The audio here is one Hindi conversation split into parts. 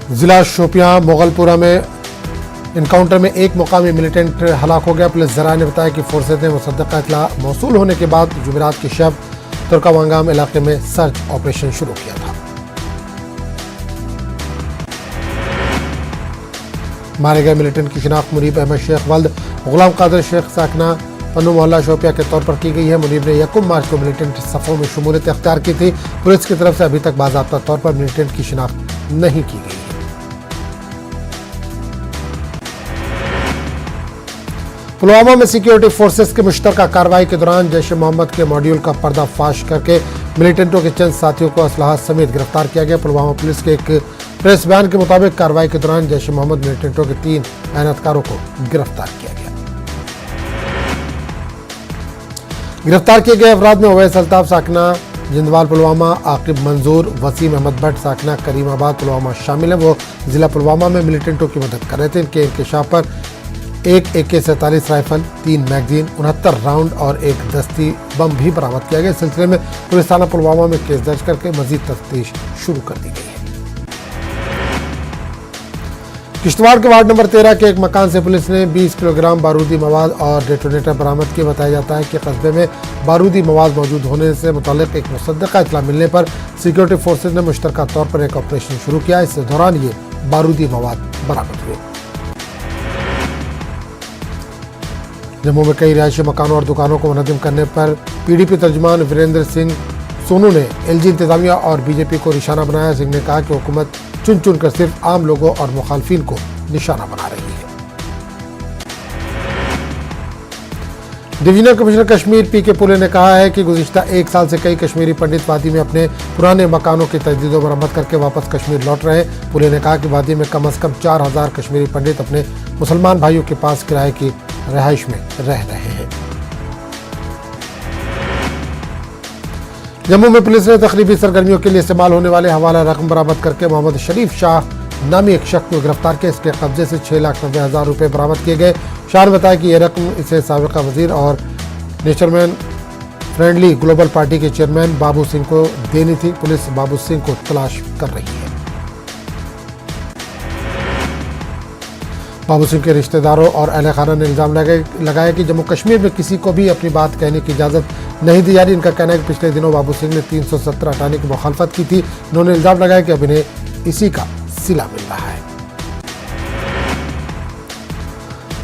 जिला शोपियां मोगलपुरा में इनकाउंटर में एक मुकामी मिलिटेंट हलाक हो गया। पुलिस जराये ने बताया कि फोर्सेज ने मुसद्दक़ा इत्तला मौसूल होने के बाद जुमेरात की शब तुर्कावांगाम इलाके में सर्च ऑपरेशन शुरू किया था। मारे गए मिलिटेंट की शिनाख्त मुनीब अहमद शेख वल्द गुलाम कादिर शेख साकना पन्नू मोहल्ला शोपिया के तौर पर की गई है। मुनीब ने 1 मार्च को मिलिटेंट सफ़ों में शमूलियत अख्तियार की थी। पुलिस की तरफ से अभी तक बाज़ाब्ता तौर पर मिलिटेंट की शिनाख्त नहीं की गई है। पुलवामा में सिक्योरिटी फोर्सेस की मुश्तरका कार्रवाई के दौरान जैश ए मोहम्मद के मॉड्यूल का पर्दाफाश करके मिलिटेंटों के चंद साथियों को असलहा समेत गिरफ्तार किया गया। पुलवामा पुलिस के एक प्रेस बयान के मुताबिक कार्रवाई के दौरान जैश ए मोहम्मद मिलिटेंटों के 3 एहनतकारों को गिरफ्तार किया गया। गिरफ्तार किए गए अफराद में ओवैस अल्ताफ साकना जिंदवाल पुलवामा, आकिब मंजूर, वसीम अहमद भट्ट साकना करीमाबाद पुलवामा शामिल है। वो जिला पुलवामा में मिलिटेंटों की मदद कर रहे थे। इनके इंकशाफ पर एक AK-47 राइफल, 3 मैगजीन, 69 राउंड और एक दस्ती बम भी बरामद किया गया। इस सिलसिले में पुलिस थाना पुलवामा में केस दर्ज करके मजीद तफ्तीश शुरू कर दी गई है। किश्तवाड़ के वार्ड नंबर 13 के एक मकान से पुलिस ने 20 किलोग्राम बारूदी मवाद और डेटोनेटर बरामद किए। बताया जाता है कि कस्बे में बारूदी मवाद मौजूद होने से मुताल्लिक एक मुसद्दक़ा इत्तला मिलने पर सिक्योरिटी फोर्सेज ने मुश्तरका तौर पर एक ऑपरेशन शुरू किया। इस दौरान ये बारूदी मवाद बरामद हुए। जम्मू में कई रिहायशी मकानों और दुकानों को मुनज़्ज़म करने पर PDP तर्जुमान वीरेंद्र सिंह सोनू ने LG इंतजामिया और BJP को निशाना बनाया। सिंह ने कहा कि हुकूमत चुन चुन कर सिर्फ आम लोगों और मुखालफिन को निशाना बना रही है। डिवीजनल कमिश्नर कश्मीर PK पुले ने कहा है कि गुज़िश्ता 1 साल से कई कश्मीरी पंडित वादी में अपने पुराने मकानों की तजदीद व मरम्मत करके वापस कश्मीर लौट रहे हैं। पुले ने कहा कि वादी में कम अज़ कम 4000 कश्मीरी पंडित अपने मुसलमान भाइयों के पास किराए की रिहाइश में रह रहे हैं। जम्मू में पुलिस ने तकरीबी सरगर्मियों के लिए इस्तेमाल होने वाले हवाला रकम बरामद करके मोहम्मद शरीफ शाह नामी एक शख्स को गिरफ्तार किया। इसके कब्जे से 6,90,000 रुपये बरामद किए गए। शाह ने बताया कि यह रकम इसे साबिका वजीर और नेचरमैन फ्रेंडली ग्लोबल पार्टी के चेयरमैन बाबू सिंह को देनी थी। पुलिस बाबू सिंह को तलाश कर रही है। बाबू सिंह के रिश्तेदारों और अहले खाना ने इल्ज़ाम लगाया कि जम्मू कश्मीर में किसी को भी अपनी बात कहने की इजाज़त नहीं दी जा रही। इनका कहना है कि पिछले दिनों बाबू सिंह ने 370 हटाने की मुखालफत की थी। इन्होंने इल्ज़ाम लगाया कि अब इन्हें इसी का सिला मिल रहा है।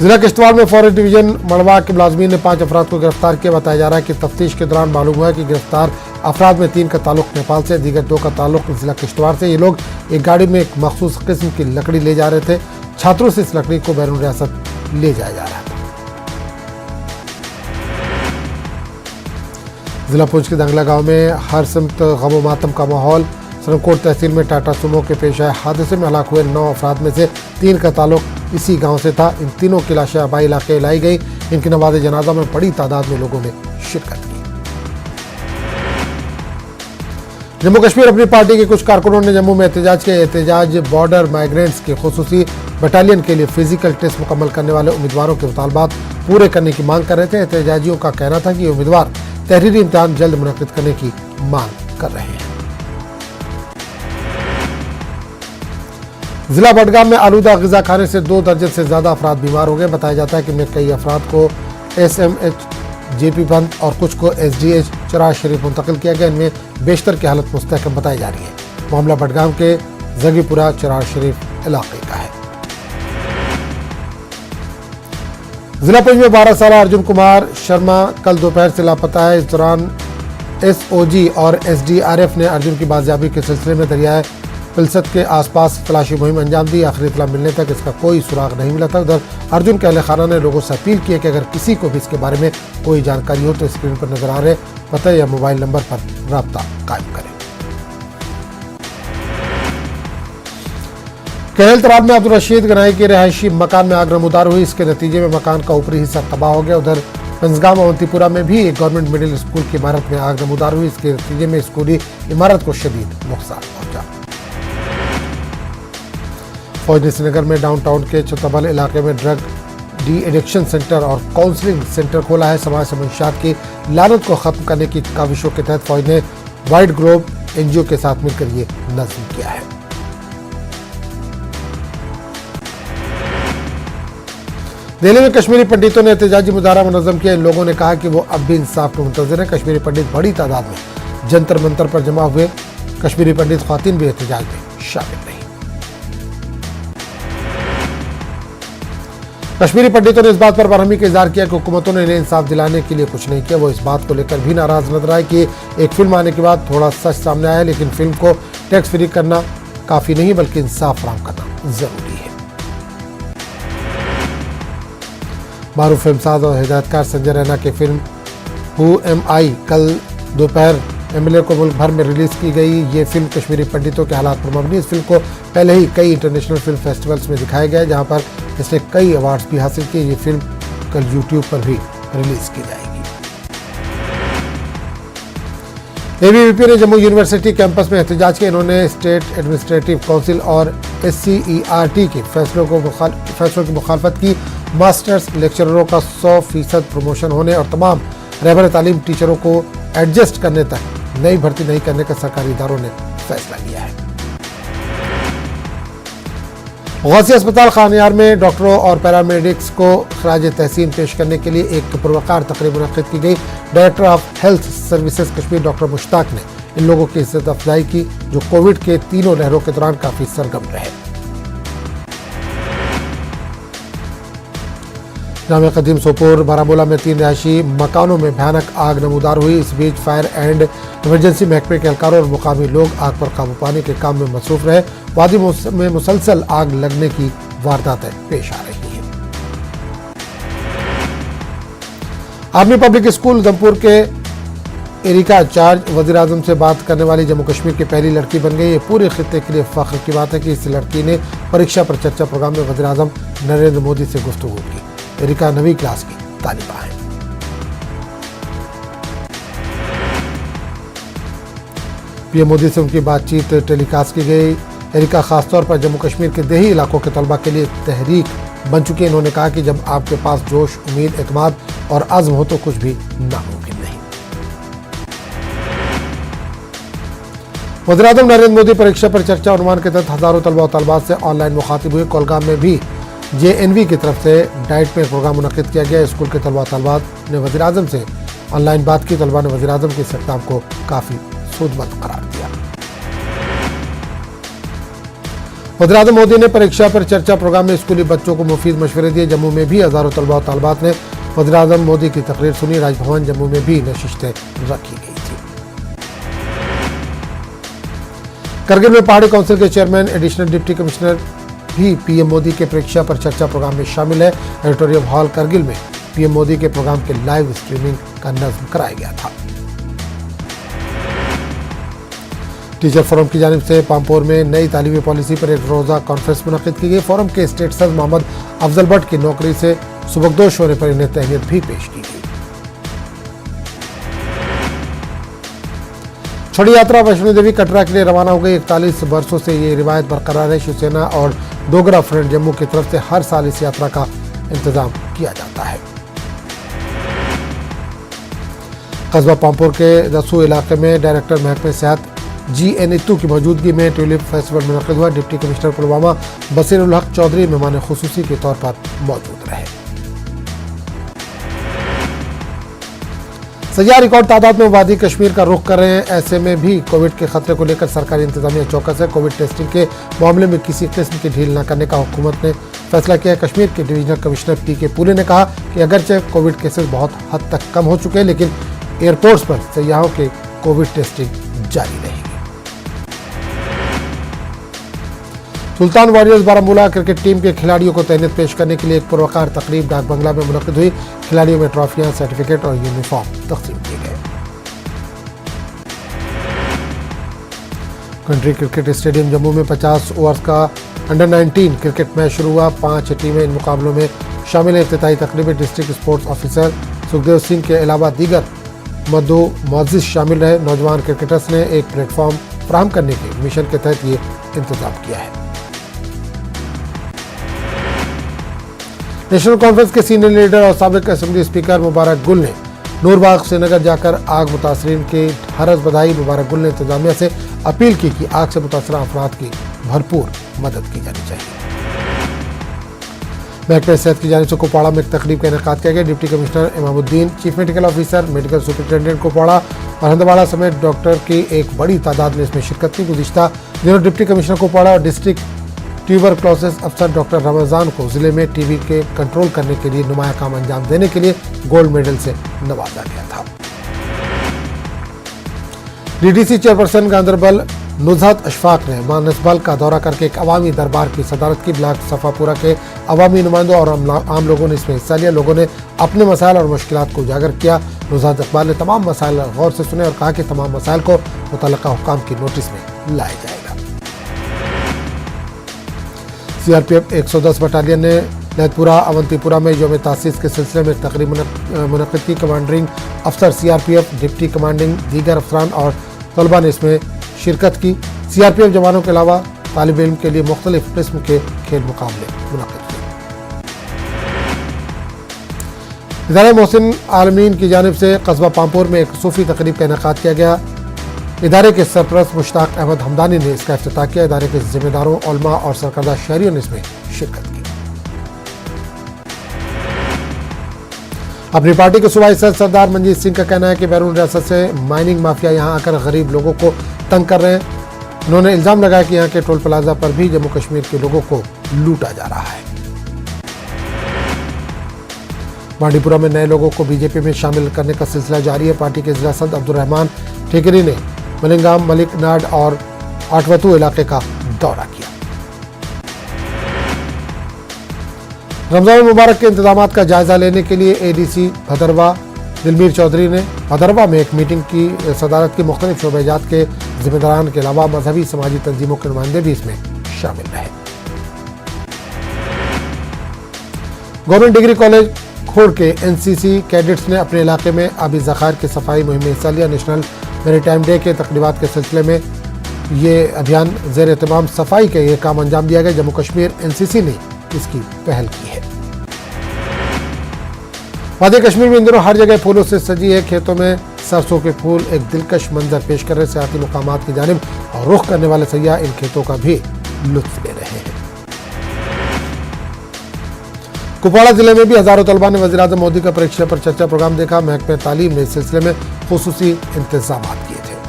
जिला किश्तवाड़ में फॉरेस्ट डिवीजन मड़वा के मुलाजमीन ने 5 अफराद को गिरफ्तार किया। बताया जा रहा है कि तफ्तीश के दौरान मालूम हुआ कि गिरफ्तार अफराद में 3 का ताल्लुक नेपाल से, दीगर 2 का ताल्लुक जिला किश्तवाड़ से। ये लोग एक गाड़ी में एक मखसूस किस्म की लकड़ी ले जा रहे थे। छात्रों से इस लकड़ी को बैरून रियासत ले जाया जा रहा था। जिला पुंछ के दंगला गांव में हर सिमत गम मातम का माहौल। सरमकोट तहसील में टाटा सुमो के पेश आए हादसे में हलाक हुए 9 अफराद में से 3 का ताल्लुक इसी गांव से था। इन तीनों की लाशें आबाई इलाके लाई गई। इनकी नमाज जनाजा में बड़ी तादाद में लोगों ने शिरकत की। जम्मू कश्मीर अपनी पार्टी के कुछ कारकुनों ने जम्मू में एहतजाज बॉर्डर माइग्रेंट्स के खुसूसी बटालियन के लिए फिजिकल टेस्ट मुकम्मल करने वाले उम्मीदवारों के मुतालबात पूरे करने की मांग कर रहे थे। एहतजाजियों का कहना था कि उम्मीदवार तहरीरी इम्तिहान जल्द मुनक्किद करने की मांग कर रहे हैं। जिला बडगाम में आलूदा ग़िज़ा खाने से 2 दर्जन से ज्यादा अफराद बीमार हो गए। बताया जाता है कि इनमें कई अफराद को SMH JP बंद और कुछ को SDH चराग शरीफ मुंतकिल किया गया। इनमें बेशतर की हालत मुस्तहकम बताई जा रही है। मामला बडगाम के जगीपुरा चराग शरीफ इलाके का है। जिला पुंछ में 12 साल अर्जुन कुमार शर्मा कल दोपहर से लापता है। इस दौरान SOG और SDRF ने अर्जुन की बाजियाबी के सिलसिले में दरियाए पिलसत के आसपास तलाशी मुहिम अंजाम दी। आखिरी इत्तला मिलने तक इसका कोई सुराग नहीं मिला था। उधर अर्जुन के अहले खाना ने लोगों से अपील की है कि अगर किसी को भी इसके बारे में कोई जानकारी हो तो स्क्रीन पर नजर आ रहे पता या मोबाइल नंबर पर राब्ता कायम करें। केरल तराब में अब्दुल रशीद गनाई के रिहायशी मकान में आग नमूदार हुई। इसके नतीजे में मकान का ऊपरी हिस्सा तबाह हो गया। उधर पंजगाम अवंतीपुरा में भी एक गवर्नमेंट मिडिल स्कूल की इमारत में आग नमूदार हुई। इसके नतीजे में स्कूली इमारत को शदीद नुकसान पहुंचा। फौज ने श्रीनगर में डाउनटाउन के छतबल इलाके में ड्रग डी एडिक्शन सेंटर और काउंसलिंग सेंटर खोला है। समाज से मंशात की लानत को खत्म करने की काविशों के तहत फौज ने वाइट ग्लोब NGO के साथ मिलकर ये नज़्म किया है। दिल्ली में कश्मीरी पंडितों ने एहतजाजी मुजाहरा मुनज़्ज़म किया। इन लोगों ने कहा कि वो अब भी इंसाफ के मुंतज़िर हैं। कश्मीरी पंडित बड़ी तादाद में जंतर मंतर पर जमा हुए। कश्मीरी पंडित ख्वातीन भी एहतजाज में शामिल रही। कश्मीरी पंडितों ने इस बात पर बरहमी का इजहार किया कि हुकूमतों ने इन्हें इंसाफ दिलाने के लिए कुछ नहीं किया। वो इस बात को लेकर भी नाराज नजर आए कि एक फिल्म आने के बाद थोड़ा सच सामने आया, लेकिन फिल्म को टैक्स फ्री करना काफी नहीं बल्कि इंसाफ फराहम करना जरूरी है। मारूफ फिल्मसाज और हिदायतकार संजय रैना की फिल्म हु एम आई कल दोपहर एमएलए को मुल्क भर में रिलीज की गई। ये फिल्म कश्मीरी पंडितों के हालात पर मबनी। इस फिल्म को पहले ही कई इंटरनेशनल फिल्म फेस्टिवल्स में दिखाया गया, जहां पर इसने कई अवार्ड्स भी हासिल किए। ये फिल्म कल यूट्यूब पर भी रिलीज की जाएगी। एबीवीपी ने जम्मू यूनिवर्सिटी कैंपस में एहतजाज किया। इन्होंने स्टेट एडमिनिस्ट्रेटिव काउंसिल और SCERT के फैसलों की मुखालफत की। मास्टर्स लेक्चररों का 100% प्रमोशन होने और तमाम रहबर तालीम टीचरों को एडजस्ट करने तक नई भर्ती नहीं करने का सरकारी इदारों ने फैसला लिया है। गौसिया अस्पताल खानियार में डॉक्टरों और पैरामेडिक्स को खराज तहसीन पेश करने के लिए एक पुरवकार तकरीब मुनक्किद की गई। Director of health services Kashmir doctor Mushtaq ने इन लोगों की इज्जत अफजाई की जो कोविड के तीनों लहरों के दौरान काफी सरगर्म रहे। जामिया कदीम सोपोर बारामूला में 3 रिहायशी मकानों में भयानक आग नमूदार हुई। इस बीच फायर एंड इमरजेंसी महकमे के एहलकारों और मुकामी लोग आग पर काबू पाने के काम में मसरूफ रहे। वादी में मुसलसल आग लगने की वारदातें पेश आ रही हैं। आर्मी पब्लिक स्कूल उधमपुर के एरिका चार्ज वजीर आजम से बात करने वाली जम्मू कश्मीर की पहली लड़की बन गई। ये पूरे खित्ते के लिए फख्र की बात है कि इस लड़की ने परीक्षा पर चर्चा प्रोग्राम में वजीर आजम नरेंद्र मोदी से गुफ्तगू की। एरिका 9वीं क्लास की तालिबा है। पीएम मोदी से उनकी बातचीत टेलीकास्ट की गई। एरिका खासतौर पर जम्मू कश्मीर के देही इलाकों के तलबा के लिए तहरीक बन चुकी है। इन्होंने कहा कि जब आपके पास जोश, उम्मीद, एतमाद और अज़्म हो तो कुछ भी नामुमकिन नहीं। वज़ीर आज़म नरेंद्र मोदी परीक्षा पर चर्चा उन्वान के तहत हजारों तलबा और तलबात से ऑनलाइन मुखातिब हुए। कोलगाम में भी JNV की तरफ से डाइट में प्रोग्राम मुनक्किद किया गया। स्कूल के तलबा तलबात ने वज़ीर आज़म से ऑनलाइन बात की। तलबा ने वज़ीर आज़म के इस इक़दाम को काफ़ी सूदमंद करार दिया। वज़ीर आज़म मोदी ने परीक्षा पर चर्चा प्रोग्राम में स्कूली बच्चों को मुफीद मशवरे दिए। जम्मू में भी हजारों तलबा और तलबात ने वज़ीर आज़म मोदी की तकरीर सुनी। राजभवन जम्मू में भी नशिस्तें रखी गई थी। करगिल में पहाड़ी काउंसिल के चेयरमैन एडिशनल डिप्टी कमिश्नर भी पीएम मोदी के परीक्षा पर चर्चा प्रोग्राम में शामिल है। ऑडिटोरियम हॉल करगिल में पीएम मोदी के प्रोग्राम के लाइव स्ट्रीमिंग का नज़्म कराया गया था। टीचर फोरम की जानिब से पामपोर में नई तालीमी पॉलिसी पर एक रोज़ा कॉन्फ्रेंस मुनक्किद की गई। फोरम के स्टेट सदर मोहम्मद अफजल भट्ट की नौकरी से सुबकदोश होने पर इन्हें तहनीत भी पेश की गई। छड़ी यात्रा वैष्णो देवी कटरा के लिए रवाना हो गई। 41 वर्षों से ये रिवायत बरकरार है। शिवसेना और डोगरा फ्रंट जम्मू की तरफ से हर साल इस यात्रा का इंतजाम किया जाता है। कस्बा पामपुर के रसू इलाके में डायरेक्टर महकमे सेहत GN नित्तू की मौजूदगी में ट्यूलिप फेस्टिवल मुनक्किद हुआ। डिप्टी कमिश्नर पुलवामा बसीर उल हक चौधरी मेहमान खुसूसी के तौर पर मौजूद रहे। सयाह रिकॉर्ड तादाद में वादी कश्मीर का रुख कर रहे हैं। ऐसे में भी कोविड के खतरे को लेकर सरकारी इंतजामिया चौकस है। कोविड टेस्टिंग के मामले में किसी किस्म की ढील न करने का हुकूमत ने फैसला किया। कश्मीर के डिवीजनल कमिश्नर PK पुरी ने कहा कि अगरचे कोविड केसेस बहुत हद तक कम हो चुके हैं, लेकिन एयरपोर्ट्स पर सयाहों के कोविड टेस्टिंग जारी रहेगी। सुल्तान वॉरियर्स बारामूला क्रिकेट टीम के खिलाड़ियों को तहनीत पेश करने के लिए एक पुरवकार तकरीब डाक बंगला में मुनक्किद हुई। खिलाड़ियों में ट्रॉफियां, सर्टिफिकेट और यूनिफॉर्म तकसीम किए गए। कंट्री क्रिकेट स्टेडियम जम्मू में 50 ओवर्स का अंडर-19 क्रिकेट मैच शुरू हुआ। 5 टीमें इन मुकाबलों में शामिल है। इफ्तिताई तकरीब में district sports officer Sukhdev Singh के अलावा दीगर मद्दो मुअज़्ज़िज़ शामिल रहे। नौजवान क्रिकेटर्स ने एक प्लेटफॉर्म फराहम करने के मिशन के तहत ये इंतजाम किया है। नेशनल कॉन्फ्रेंस के सीनियर लीडर और साबिक असेंबली स्पीकर मुबारक गुल ने नूरबाग श्रीनगर जाकर आग मुतासरीन की ढारस बधाई। मुबारक गुल ने इंतजामिया से अपील की कि आग से मुतासरा अफराद की भरपूर मदद की जानी चाहिए। महकमे सेहत की जानिब से कुपवाड़ा में एक तकरीब का इनेकाद किया गया। Deputy commissioner Imamuddin, chief medical officer, medical superintendent Kupwara और हंदवाड़ा समेत डॉक्टर की एक बड़ी तादाद ने इसमें शिरकत की। गुज़िश्ता दिनों डिप्टी कमिश्नर कुपवाड़ा और डिस्ट्रिक्ट ट्यूबरक्लोसिस अफसर डॉक्टर रमजान को जिले में टीबी के कंट्रोल करने के लिए नुमाया काम अंजाम देने के लिए गोल्ड मेडल से नवाजा गया था। डीडीसी चेयरपर्सन गांधरबल नुज़हत अशफाक ने मानसबल का दौरा करके एक अवामी दरबार की सदारत की। ब्लॉक सफापुरा के अवामी नुमाइंदों और आम लोगों ने इसमें हिस्सा लिया। लोगों ने अपने मसाइल और मुश्किलात को उजागर किया। नुज़हत इकबाल ने तमाम मसाइल गौर से सुने और कहा कि तमाम मसाइल को मुतल्लिका हुकाम की नोटिस में लाया जाएगा। सीआरपीएफ 110 बटालियन ने लहतपुरा अवंतीपुरा में यौम तासीस के सिलसिले में तकरीब मुनक़िद की। कमांडिंग अफसर सीआरपीएफ, डिप्टी कमांडिंग, दीगर अफसरान और तलबा ने इसमें शिरकत की। सीआरपीएफ जवानों के अलावा तालिब इल्म के लिए मुख्तलिफ किस्म के खेल मुकाबले मुनक़िद किए। इदारे मोहसिन आलमीन की जानिब से कस्बा पामपुर में एक सूफी तकरीब का इनेकाद किया गया। इदारे के सरपरस्त मुश्ताक अहमद हमदानी ने इसका इफ्तिताह किया। इदारे के जिम्मेदारों, उलमा और सरकर्दा शहरियों ने इसमें शिरकत की। अपनी पार्टी के सूबाई सदर सरदार मंजीत सिंह का कहना है कि बैरून रियासत से माइनिंग माफिया यहां आकर गरीब लोगों को तंग कर रहे हैं। उन्होंने इल्जाम लगाया कि यहां के टोल प्लाजा पर भी जम्मू कश्मीर के लोगों को लूटा जा रहा है। बांडीपुरा में नए लोगों को बीजेपी में शामिल करने का सिलसिला जारी है। पार्टी के जिला सदर अब्दुल रहमान ठेकरी ने मलिंगाम, मलिक नाड और आठवतू इलाके का दौरा किया। रमजान मुबारक के इंतजामात का जायजा लेने के लिए एडीसी भदरवा दिलमीर चौधरी ने भदरवा में एक मीटिंग की सदारत की। मुख्तलिफ शोबेजात के जिम्मेदारान के अलावा मजहबी समाजी तंजीमों के नुमाइंदे भी इसमें शामिल रहे। गवर्नमेंट डिग्री कॉलेज खोड़ के एनसीसी कैडेट्स ने अपने इलाके में आबी ज़खायर की सफाई मुहिम में हिस्सा लिया। नेशनल मैरीटाइम डे के तकरीबात के सिलसिले में ये अभियान ज़ेर एहतमाम सफाई के ये काम अंजाम दिया गया। जम्मू कश्मीर एनसीसी ने इसकी पहल की है। वादी कश्मीर में इन दिनों हर जगह फूलों से सजी है। खेतों में सरसों के फूल एक दिलकश मंजर पेश कर रहे। सियाती मुकामात की जानिब और रुख करने वाले सयाह इन खेतों का भी लुत्फ ले रहे हैं। कुपवाड़ा जिले में भी हजारों तलबा ने वज़ीर-ए-आज़म मोदी का परीक्षा पर चर्चा प्रोग्राम देखा। महकमे तालीम ने इस सिलसिले में खुसूसी इंतजाम किए थे।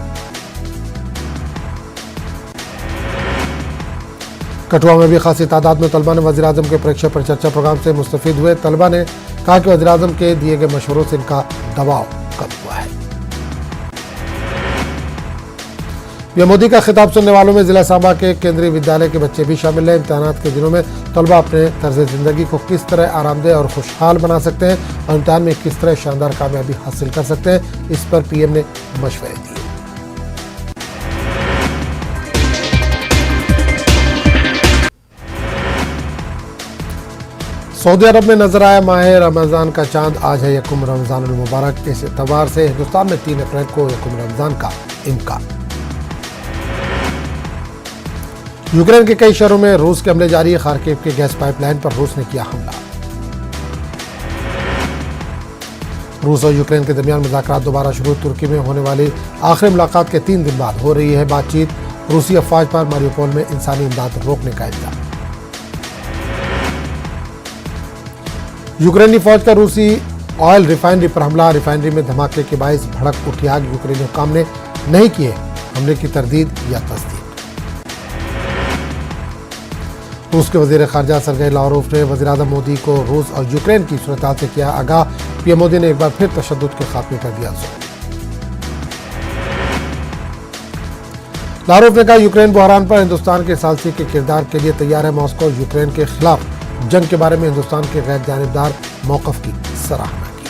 कठुआ में भी खासी तादाद में तलबा ने वज़ीर-ए-आज़म के परीक्षा पर चर्चा प्रोग्राम से मुस्तफीद हुए। तलबा ने कहा कि वज़ीर-ए-आज़म के दिए गए मशवरों से इनका दबाव कम हुआ है। पीएम मोदी का खिताब सुनने वालों में जिला सांबा के केंद्रीय विद्यालय के बच्चे भी शामिल हैं। इम्तिहानात के दिनों में तलबा अपने तर्ज जिंदगी को किस तरह आरामदेह और खुशहाल बना सकते हैं और इम्तिहान में किस तरह शानदार कामयाबी हासिल कर सकते हैं, इस पर पीएम ने मशवरे दिए। सऊदी अरब में नजर आया माह रमजान का चांद। आज है यकुम रमजान मुबारक। इस एतबार से हिंदुस्तान में 3 अप्रैल को यकुम रमजान का इम्कान। यूक्रेन के कई शहरों में रूस के हमले जारी है। खार्किव के गैस पाइपलाइन पर रूस ने किया हमला। रूस और यूक्रेन के दरमियान मुज़ाकरात दोबारा शुरू। तुर्की में होने वाली आखिरी मुलाकात के 3 दिन बाद हो रही है बातचीत। रूसी अफवाज पर मारियोपोल में इंसानी इमदाद रोकने का इल्जाम। यूक्रेनी फौज का रूसी ऑयल रिफाइनरी पर हमला। रिफाइनरी में धमाके के बायस भड़क उठी आग। यूक्रेनी हुक्काम ने नहीं किए हमले की तरदीद या तस्दीक। रूस के वजीर खारजा सरगेई लावरोव ने वज़ीर-ए-आज़म मोदी को रूस और यूक्रेन की सूरत से किया आगाह। पीएम मोदी ने एक बार फिर तशद्दुद के खात्मे पर दिया जोर। लावरोव ने कहा यूक्रेन बहरान पर हिंदुस्तान के सालसी के किरदार के लिए तैयार है। मॉस्को यूक्रेन के खिलाफ जंग के बारे में हिंदुस्तान के गैर जानिबदार मौक़िफ़ की सराहना की।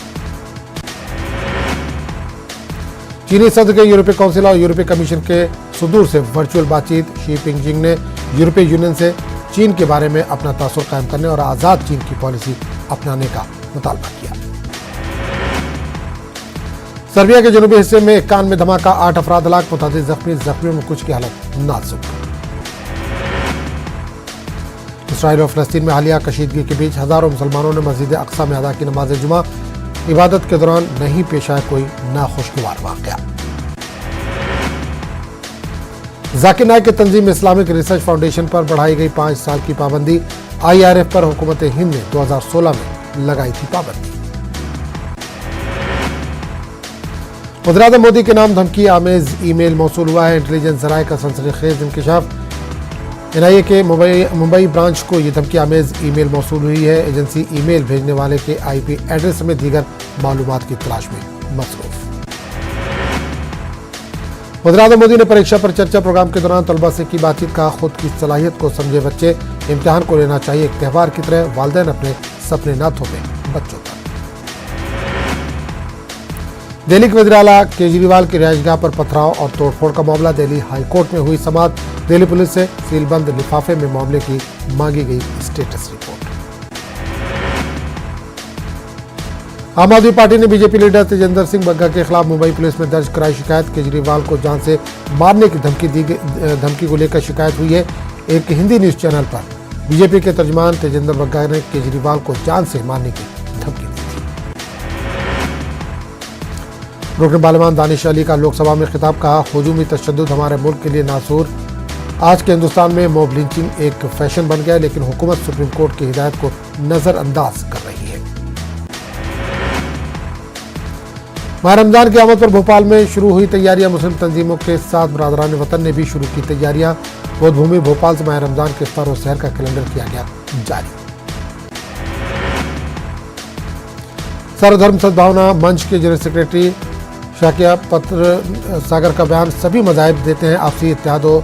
चीनी सदर के यूरोपीय काउंसिल और यूरोपीय कमीशन के सुदूर से वर्चुअल बातचीत। शी पिंगजिंग ने यूरोपीय यूनियन से चीन के बारे में अपना तासुर कायम करने और आज़ाद चीन की पॉलिसी अपनाने का मुतालबा किया। सर्बिया के जनूबी हिस्से में एक कान में धमाका। 8 अफराद हलाक, मुतादिद जख्मी। जख्मियों में कुछ की हालत नाजुक। इसराइल और फ़लस्तीन में हालिया कशीदगी के बीच हजारों मुसलमानों ने मस्जिद अक्सा में अदा की नमाज जुमा। इबादत के दौरान नहीं पेश आया कोई नाखुशगवार वाक़या। जाकिर नाइक की तंजीम इस्लामिक रिसर्च फाउंडेशन पर बढ़ाई गई 5 साल की पाबंदी। IRF पर हुकूमत हिंद ने 2016 में लगाई थी पाबंदी। वज़ीर-ए-आज़म मोदी के नाम धमकी आमेज ईमेल मौसूल हुआ है। इंटेलिजेंस जराये का सनसनीखेज इंकशाफ। NIA के मुंबई ब्रांच को यह धमकी आमेज ईमेल मौसूल हुई है। एजेंसी ईमेल भेजने वाले के IP एड्रेस समेत दीगर मालूमात की तलाश में मसरूफ। वज़ीर-ए-आज़म मोदी ने परीक्षा पर चर्चा प्रोग्राम के दौरान तलबा से की बातचीत। का खुद की सलाहियत को समझे बच्चे, इम्तिहान को लेना चाहिए एक त्यौहार की तरह। वालिदैन अपने सपने न थोपें बच्चों पर। दिल्ली के वज़ीर आला केजरीवाल की रिहाइशगाह पर पथराव और तोड़फोड़ का मामला। दिल्ली हाईकोर्ट में हुई समाअत। दिल्ली पुलिस से सीलबंद लिफाफे में मामले की मांगी गई स्टेटस रिपोर्ट। आम आदमी पार्टी ने बीजेपी लीडर तेजेंद्र सिंह बग्गा के खिलाफ मुंबई पुलिस में दर्ज कराई शिकायत। केजरीवाल को जान से मारने की धमकी को लेकर शिकायत हुई है। एक हिंदी न्यूज चैनल पर बीजेपी के तर्जुमान तेजेंद्र बग्गा ने केजरीवाल को जान से मारने की धमकी दी थी। रुकन पार्लियामान दानिश अली का लोकसभा में खिताब। कहा, हुजूमी तशद्दुद हमारे मुल्क के लिए नासूर। आज के हिंदुस्तान में मॉब लिंचिंग एक फैशन बन गया, लेकिन हुकूमत सुप्रीम कोर्ट की हिदायत को नजरअंदाज कर रही है। माह रमजान की आमद पर भोपाल में शुरू हुई तैयारियां। मुस्लिम तंजीमों के साथ बरादरान वतन ने भी शुरू की तैयारियां। बोधभूमि भोपाल से माह रमजान के इफ्तार और सहर का कैलेंडर किया गया जारी। सर्वधर्म सद्भावना मंच के जनरल सेक्रेटरी शाकिया पत्र सागर का बयान। सभी मज़ाहिब देते हैं आपसी इत्तेहाद और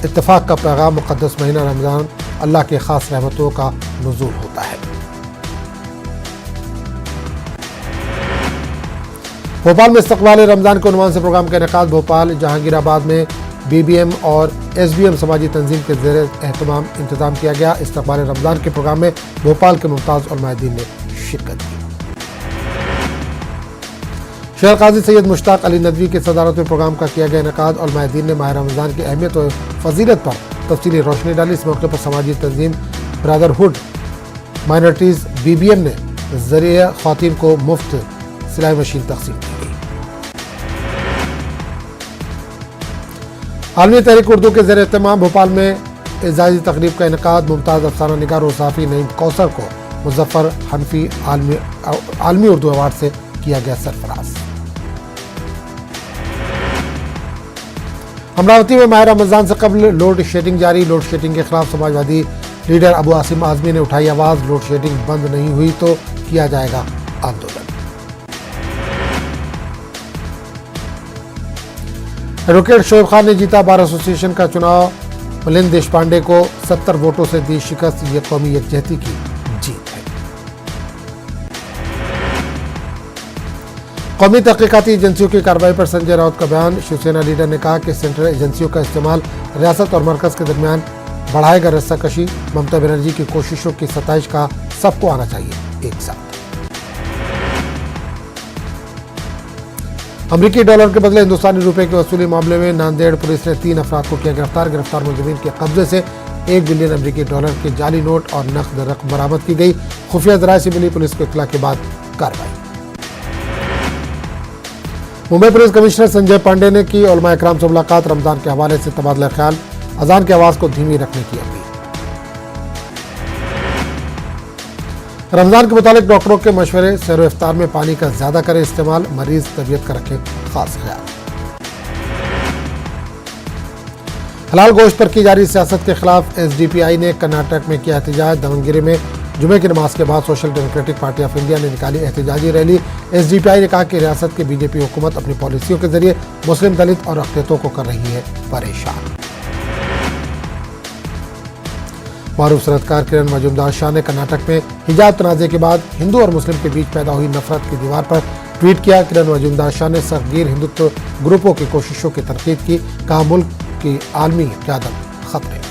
इत्तेफाक का पैगाम। मुक़द्दस महीना रमज़ान अल्लाह के ख़ास रहमतों का नुज़ूल होता है। भोपाल में इस्तक़बाल रमज़ान के उन्वान से प्रोग्राम का इनेकाद। भोपाल जहांगीराबाद में BBM और SBM समाजी तंजीम के ज़ेर एहतमाम इंतज़ाम किया गया। इस्तक़बाल रमज़ान के प्रोग्राम में भोपाल के मुमताज़ उलमा-ए-दीन ने शिरकत की। शेर काजी सैयद मुश्ताक अली नदवी की सदारत में प्रोग्राम का किया गया इनेकाद। उलमा-ए-दीन ने माह रमज़ान की अहमियत और फजीलत पर तफसीली रोशनी डाली। इस मौके पर समाजी तंजीम ब्रदरहुड माइनॉरिटीज़ BBM ने ज़रिए ख़वातीन को मुफ्त सिलाई मशीन तकसीम की गई। आलमी तहरीक उर्दू के ज़ेर एहतमाम भोपाल में एजाज़ी तकरीब का इनेकाद। मुमताज़ अफसाना निगार और सहाफ़ी नईम कौसर को मुज़फ़्फ़र हनफी आलमी उर्दू अवार्ड से किया गया सरफराज। अमरावती में माह रमज़ान से कबल लोड शेडिंग जारी। लोड शेडिंग के खिलाफ समाजवादी लीडर अबू आसिम आज़मी ने उठाई आवाज़। लोड शेडिंग बंद नहीं हुई तो किया जाएगा आंदोलन। एडवोकेट शोएब खान ने जीता बार एसोसिएशन का चुनाव। मिलिंद देशपांडे को 70 वोटों से दी शिकस्त। ये कौमी यकजहती की जीत है। कौमी तहकीकाती एजेंसियों की कार्रवाई पर संजय राउत का बयान। शिवसेना लीडर ने कहा कि सेंट्रल एजेंसियों का इस्तेमाल रियासत और मरकज के दरमियान बढ़ाएगा रस्साकशी। ममता बनर्जी की कोशिशों की सताइश का सबको आना चाहिए एक साथ। अमरीकी डॉलर के बदले हिंदुस्तानी रुपए की वसूली मामले में नांदेड़ पुलिस ने 3 अफराद को किया गिरफ्तार। गिरफ्तार मुलजिमीन के कब्जे से 1 बिलियन अमरीकी डॉलर के जाली नोट और नकद रकम बरामद की गई। खुफिया जराये से मिली पुलिस को इत्तला के बाद कार्रवाई। मुंबई पुलिस कमिश्नर संजय पांडे ने की उलमा इकराम से मुलाकात। रमजान के हवाले से तबादला ख्याल। अजान की आवाज को धीमी रखने की अपील। रमजान के मुतालिक डॉक्टरों के मशवरे। सहर इफ्तार में पानी का ज्यादा करें इस्तेमाल। मरीज तबीयत का रखें खास ख्याल। हलाल गोश्त पर की जारी सियासत के खिलाफ SDPI ने कर्नाटक में किया एहतजाज। दावनगिरी में जुमे की नमाज के बाद social democratic party of India ने निकाली एहतजाजी रैली। SDPI ने कहा कि रियासत की BJP हुकूमत अपनी पॉलिसियों के जरिए मुस्लिम, दलित और अक़लियतों को कर रही है परेशान। मारूफ सनअतकार किरण मजूमदार शाह ने कर्नाटक में हिजाब तनाज़े के बाद हिंदू और मुस्लिम के बीच पैदा हुई नफरत की दीवार पर ट्वीट किया। किरण मजूमदार शाह ने सख्तगीर हिंदुत्व ग्रुपों की कोशिशों की तनकीद की। कहा, मुल्क की आलमी क़यादत खतरे में।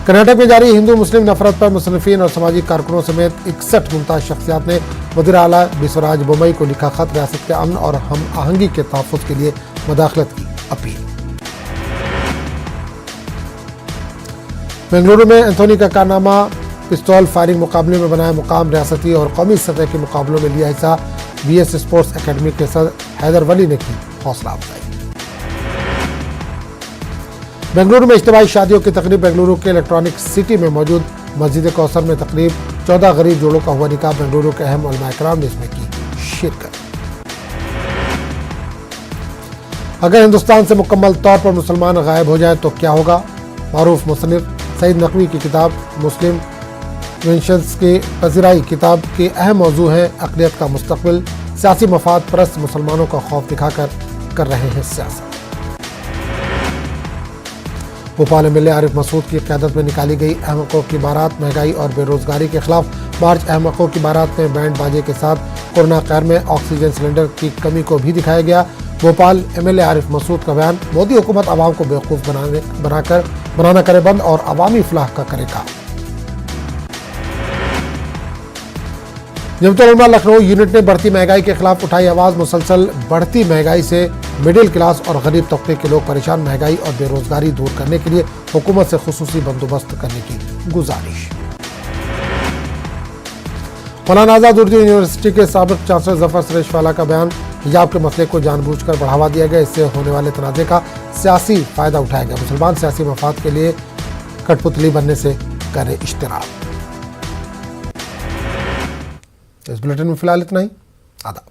कर्नाटक में जारी हिंदू मुस्लिम नफरत पर मुसन्निफीन और समाजी कारकुनों समेत 61 मुमताज़ शख्सियात ने वज़ीर आला बिस्वराज बोम्मई को लिखा खत। रियासत के अमन और हम आहंगी के तहफ़्फ़ुज़ के लिए मुदाखलत की अपील। बेंगलुरु में एंथोनी का कारनामा। पिस्तौल फायरिंग मुकाबले में बनाया मुकाम। रियासती और कौमी सतह के मुकाबलों में लिया हिस्सा। BS स्पोर्ट्स अकेडमी के सदर हैदर वली ने की हौसला अफजाई। बेंगलुरु में इज्तिमाई शादियों की तकरीब। बेंगलुरु के इलेक्ट्रॉनिक सिटी में मौजूद मस्जिद कौसर में तकरीब। 14 गरीब जोड़ों का हुआ निकाह। बेंगलुरु के अहम उलमा इकराम ने इसमें की शिरकत। अगर हिंदुस्तान से मुकम्मल तौर पर मुसलमान गायब हो जाए तो क्या होगा? मारूफ मुसन्निफ सईद नकवी की किताब मुस्लिम मेंशंस के पज़िराई किताब के अहम मौजू है अक़लियत का मुस्तक़बिल। सियासी मफाद परस्त मुसलमानों का खौफ दिखाकर कर रहे हैं सियासत। भोपाल एमएलए आरिफ मसूद की क़यादत में निकाली गई अहमकों की बारात। महंगाई और बेरोजगारी के खिलाफ मार्च। अहमकों की बारात में बैंड बाजे के साथ कोरोना कहर में ऑक्सीजन सिलेंडर की कमी को भी दिखाया गया। भोपाल एमएलए आरिफ मसूद का बयान। मोदी हुकूमत आवाम को बेवकूफ़ बनाना करे बंद और अवामी फलाह का करे काम। जमतुल उलमा लखनऊ यूनिट ने बढ़ती महंगाई के खिलाफ उठाई आवाज। मुसलसल बढ़ती महंगाई से मिडिल क्लास और गरीब तबके के लोग परेशान। महंगाई और बेरोजगारी दूर करने के लिए हुकूमत से खुसूसी बंदोबस्त करने की गुजारिश। मौलाना आजाद उर्दू यूनिवर्सिटी के साबिक चांसलर जफर सुरेशवाला का बयान। हिजाब के मसले को जानबूझकर बढ़ावा दिया गया। इससे होने वाले तनाज़े का सियासी फायदा उठाया गया। मुसलमान सियासी मफाद के लिए कठपुतली बनने से करे इश्तिराक। इस बुलेटिन में फिलहाल इतना ही। आदाब।